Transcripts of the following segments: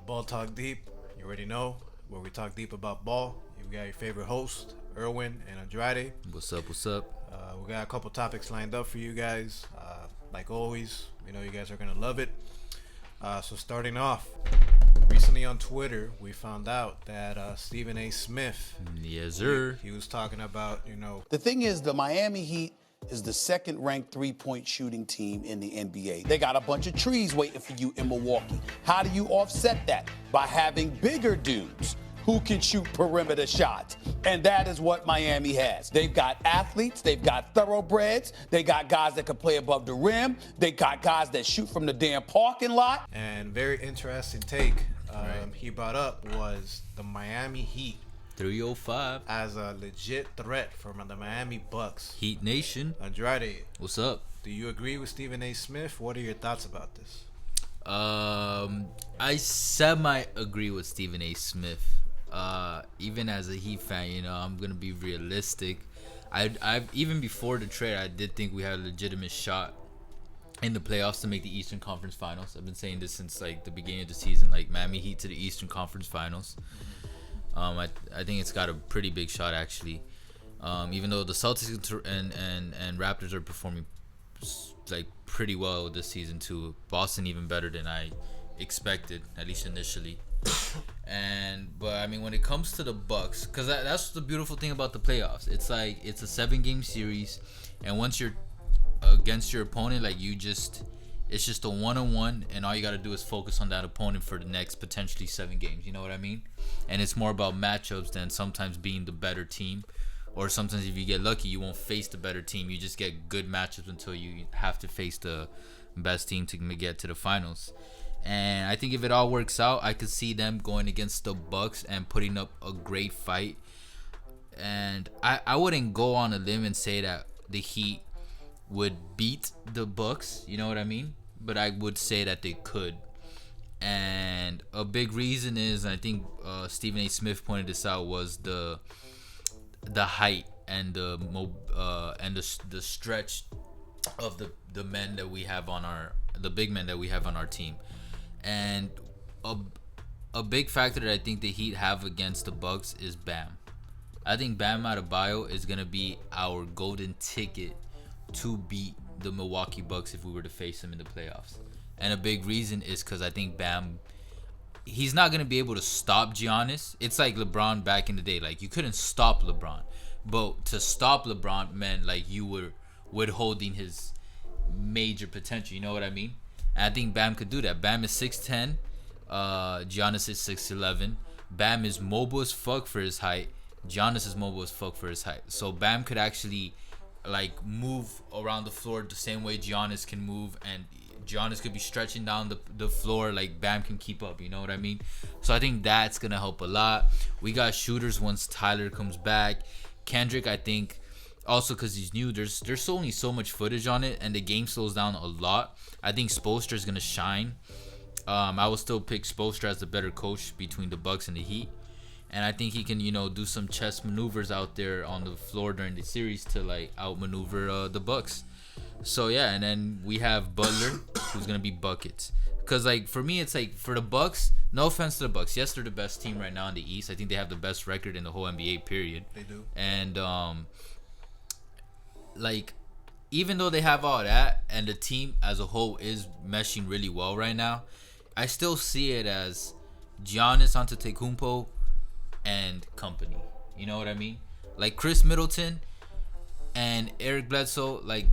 Ball Talk Deep. You already know where we talk deep about ball. You got your favorite host, Erwin and Andrade. What's up? What's up? We got a couple topics lined up for you guys. Like always, we know you guys are gonna love it. So starting off, recently on Twitter, we found out that Stephen A. Smith, Yes, sir. he was talking about, The thing is, the Miami Heat is the second ranked three-point shooting team in the NBA. They got a bunch of trees waiting for you in Milwaukee. How do you offset that? By having bigger dudes who can shoot perimeter shots. And that is what Miami has. They've got athletes, they've got thoroughbreds, they got guys that can play above the rim, they got guys that shoot from the damn parking lot. and very interesting take he brought up was the Miami Heat 305. as a legit threat from the Miami Bucks. Heat Nation. Andrade, What's up? do you agree with Stephen A. Smith? What are your thoughts about this? I semi agree with Stephen A. Smith. Even as a Heat fan, I'm gonna be realistic. I even before the trade, I did think we had a legitimate shot in the playoffs to make the Eastern Conference Finals. I've been saying this since like the beginning of the season, like Miami Heat to the Eastern Conference Finals. I think it's got a pretty big shot actually. Even though the Celtics and Raptors are performing like pretty well this season too. Boston even better than I expected, at least initially. But I mean, when it comes to the Bucks, because that's the beautiful thing about the playoffs. It's like it's a 7-game series, and once you're against your opponent, like it's just a one-on-one, and all you got to do is focus on that opponent for the next potentially 7 games. You know what I mean? And it's more about matchups than sometimes being the better team, or sometimes if you get lucky, you won't face the better team. You just get good matchups until you have to face the best team to get to the finals. And I think if it all works out, I could see them going against the Bucks and putting up a great fight. And I wouldn't go on a limb and say that the Heat would beat the Bucks, you know what I mean? But I would say that they could. And a big reason is, I think Stephen A. Smith pointed this out, was the height and the stretch of the men that we have on the big men that we have on our team. And a big factor that I think the Heat have against the Bucks is Bam. I think Bam Adebayo is gonna be our golden ticket to beat the Milwaukee Bucks if we were to face them in the playoffs. And a big reason is because I think Bam, he's not gonna be able to stop Giannis. It's like LeBron back in the day. Like, you couldn't stop LeBron, but to stop LeBron meant like you were withholding his major potential. You know what I mean? And I think Bam could do that. Bam is 6'10", Giannis is 6'11". Bam is mobile as fuck for his height. Giannis is mobile as fuck for his height. So Bam could actually like move around the floor the same way Giannis can move, and Giannis could be stretching down the floor like Bam can keep up. You know what I mean? So I think that's gonna help a lot. We got shooters once Tyler comes back. Kendrick, I think, also because he's new, there's only so much footage on it, and the game slows down a lot. I think Spoelstra is gonna shine. I will still pick Spoelstra as the better coach between the Bucks and the Heat, and I think he can, do some chess maneuvers out there on the floor during the series to like outmaneuver the Bucks. So yeah, and then we have Butler, who's gonna be buckets. Cause like for me, it's like for the Bucks. No offense to the Bucks, yes, they're the best team right now in the East. I think they have the best record in the whole NBA period. They do. And like, even though they have all that and the team as a whole is meshing really well right now, I still see it as Giannis Antetokounmpo and company. You know what I mean? Like Chris Middleton and Eric Bledsoe, like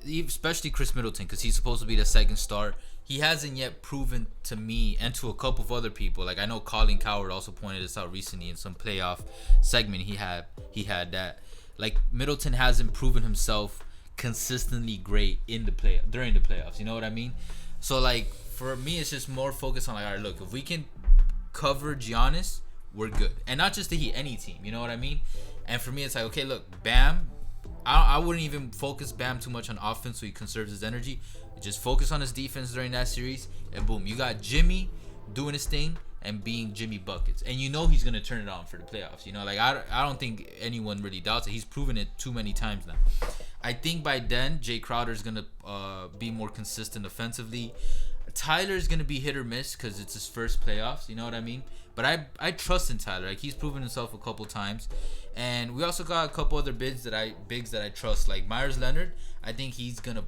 especially Chris Middleton, because he's supposed to be the second star. He hasn't yet proven to me and to a couple of other people. Like, I know Colin Coward also pointed this out recently in some playoff segment he had that like Middleton hasn't proven himself consistently great in the during the playoffs. You know what I mean? So like for me, it's just more focused on like, all right, look, if we can cover Giannis, we're good. And not just the Heat, any team. You know what I mean? And for me, it's like, okay, look, Bam, I wouldn't even focus Bam too much on offense so he conserves his energy. Just focus on his defense during that series, and boom, you got Jimmy doing his thing and being Jimmy buckets, and he's gonna turn it on for the playoffs. Like I don't think anyone really doubts it. He's proven it too many times now. I think by then Jay Crowder is gonna be more consistent offensively. Tyler's gonna be hit or miss because it's his first playoffs. You know what I mean? But I trust in Tyler. Like, he's proven himself a couple times, and we also got a couple other bigs that I trust. Like Myers Leonard, I think he's gonna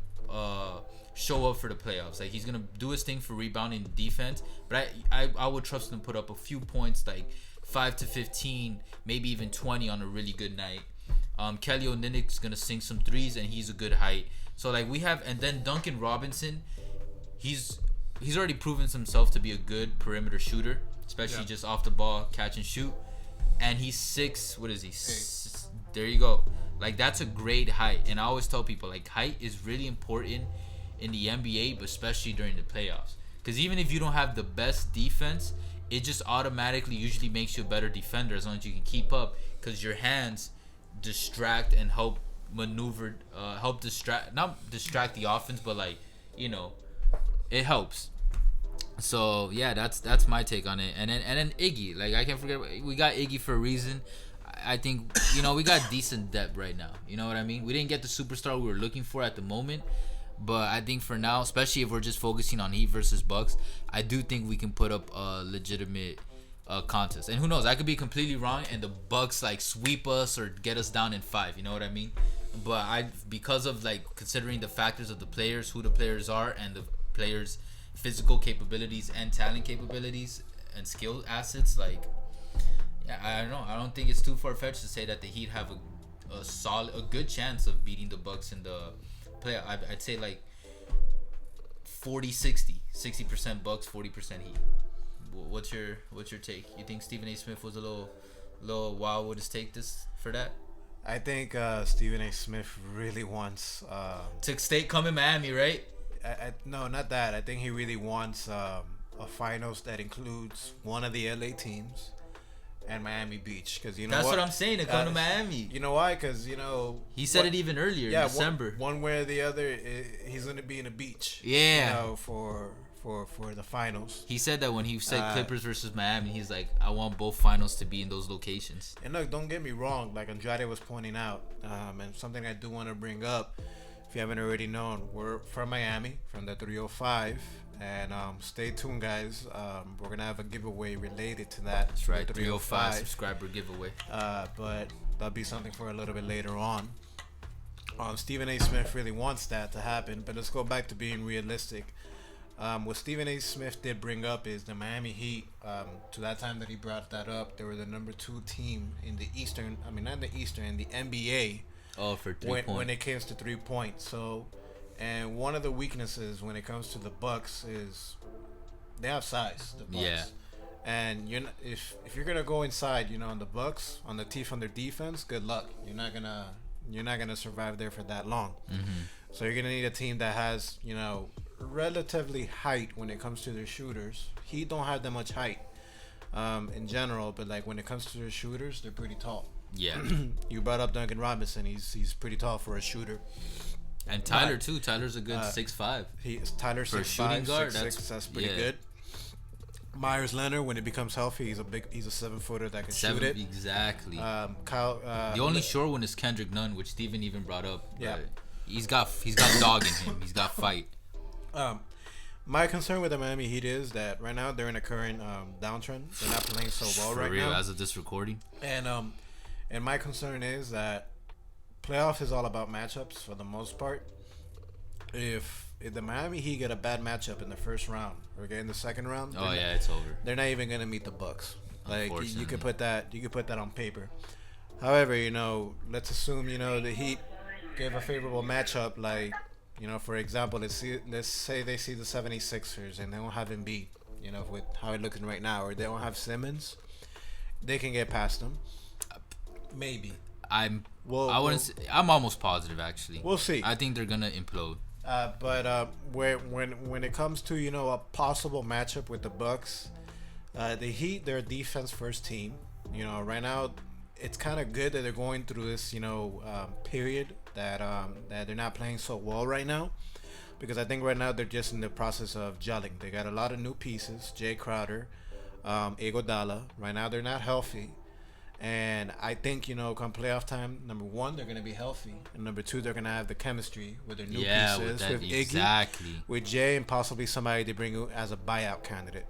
show up for the playoffs. Like, he's gonna do his thing for rebounding and defense. But I would trust him to put up a few points, like 5 to 15, maybe even 20 on a really good night. Kelly Olynyk's gonna sink some threes, and he's a good height. So like we have, and then Duncan Robinson, he's already proven himself to be a good perimeter shooter, especially just off the ball, catch and shoot. And he's 6. What is he? There you go. Like, that's a great height. And I always tell people, like, height is really important in the NBA, but especially during the playoffs. Because even if you don't have the best defense, it just automatically usually makes you a better defender as long as you can keep up. Because your hands distract and help maneuver, not distract the offense, but like, you know, it helps. So yeah, that's my take on it. And then Iggy, like, I can't forget, we got Iggy for a reason. I think, you know, we got decent depth right now. You know what I mean? We didn't get the superstar we were looking for at the moment, but I think for now, especially if we're just focusing on Heat versus Bucks, I do think we can put up a legitimate contest. And who knows? I could be completely wrong, and the Bucks like sweep us or get us down in 5. You know what I mean? But because of like considering the factors of the players, who the players are, and the players' physical capabilities and talent capabilities and skill assets, like, yeah, I don't know. I don't think it's too far-fetched to say that the Heat have a good chance of beating the Bucks in the playoff. I'd say like 40-60, 60% Bucks, 40% Heat. What's your take? You think Stephen A. Smith was a little wild with his take for that? I think Stephen A. Smith really wants to come in Miami, right? No, not that. I think he really wants a finals that includes one of the LA teams and Miami Beach, because that's what I'm saying, to come to Miami. You know why? Because, you know, he said it even earlier in December. One way or the other, he's gonna be in the beach. Yeah. You know, for the finals. He said that when he said Clippers versus Miami, he's like, I want both finals to be in those locations. And look, don't get me wrong. Like Andrade was pointing out, and something I do want to bring up, if you haven't already known, we're from Miami, from the 305. And stay tuned, guys. We're gonna have a giveaway related to that. That's right, 305 subscriber giveaway. But that'll be something for a little bit later on. Stephen A. Smith really wants that to happen, but let's go back to being realistic. What Stephen A. Smith did bring up is the Miami Heat. To that time that he brought that up, they were the number 2 team in the Eastern. I mean, not the Eastern, in the NBA. Oh, for 3 points. When it comes to 3 points, so. And one of the weaknesses when it comes to the Bucks is they have size. The Bucks. Yeah. And you're not, if you're gonna go inside, you know, on the Bucks, on the teeth on their defense, good luck. You're not gonna survive there for that long. Mm-hmm. So you're gonna need a team that has, you know, relatively height when it comes to their shooters. He don't have that much height in general, but like when it comes to their shooters, they're pretty tall. Yeah. You brought up Duncan Robinson. He's pretty tall for a shooter. And Tyler too. Tyler's a good 6'5". Tyler's for 6'5", shooting guard. 6'6". That's pretty good. Myers Leonard, when it becomes healthy, he's a 7-footer that can shoot it. Exactly. Kyle. The only short one is Kendrick Nunn, which Steven even brought up. Yeah. He's got dog in him. He's got fight. My concern with the Miami Heat is that right now they're in a current downtrend. They're not playing so well For right real, now. as of this recording. And my concern is that playoffs is all about matchups for the most part. If the Miami Heat get a bad matchup in the first round or get in the second round, it's over. They're not even gonna meet the Bucks. Like you could put that on paper. However, you know, let's assume, you know, the Heat gave a favorable matchup. Like, you know, for example, let's say they see the 76ers and they don't have Embiid. You know, with how it's looking right now, or they don't have Simmons, they can get past them. Maybe. I'm almost positive, actually. We'll see. I think they're gonna implode. But when it comes to, you know, a possible matchup with the Bucks, the Heat, they're a defense first team. You know, right now it's kind of good that they're going through this, you know, period that they're not playing so well right now, because I think right now they're just in the process of gelling. They got a lot of new pieces. Jay Crowder, Iguodala. Right now they're not healthy. And I think, come playoff time, number one, they're going to be healthy. And number two, they're going to have the chemistry with their new pieces. With Iggy, with Jay, and possibly somebody they bring as a buyout candidate.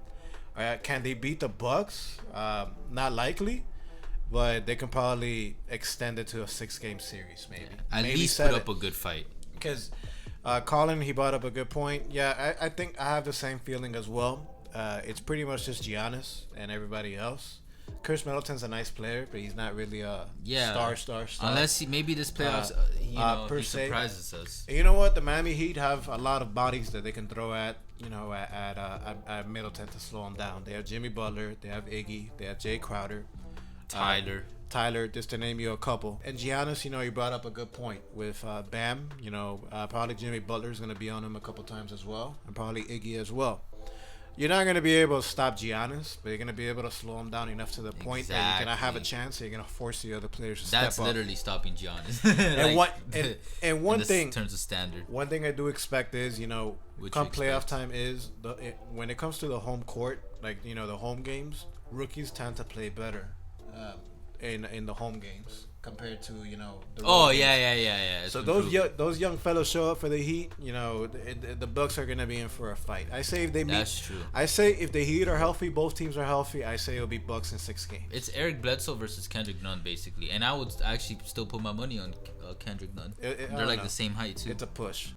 All right, can they beat the Bucks? Not likely. But they can probably extend it to a 6-game series, maybe. At maybe least put up a good fight. Because Colin, he brought up a good point. Yeah, I think I have the same feeling as well. It's pretty much just Giannis and everybody else. Chris Middleton's a nice player, but he's not really a star. Unless maybe this playoffs, he surprises us. And you know what? The Miami Heat have a lot of bodies that they can throw at at Middleton to slow him down. They have Jimmy Butler, they have Iggy, they have Jay Crowder, Tyler, just to name you a couple. And Giannis, you brought up a good point with Bam. Probably Jimmy Butler's going to be on him a couple times as well, and probably Iggy as well. You're not going to be able to stop Giannis, but you're going to be able to slow him down enough to the point that you're going to have a chance. So you're going to force the other players to step up. That's literally stopping Giannis. and one thing, in terms of standard. One thing I do expect is, come playoff time is when it comes to the home court, the home games, rookies tend to play better in the home games compared to the road games. Yeah. So those young fellas show up for the Heat. The Bucks are gonna be in for a fight. I say if they meet. That's true. I say if the Heat are healthy, both teams are healthy. I say it'll be Bucks in 6 games. It's Eric Bledsoe versus Kendrick Nunn basically, and I would actually still put my money on Kendrick Nunn. They're like the same height too. It's a push.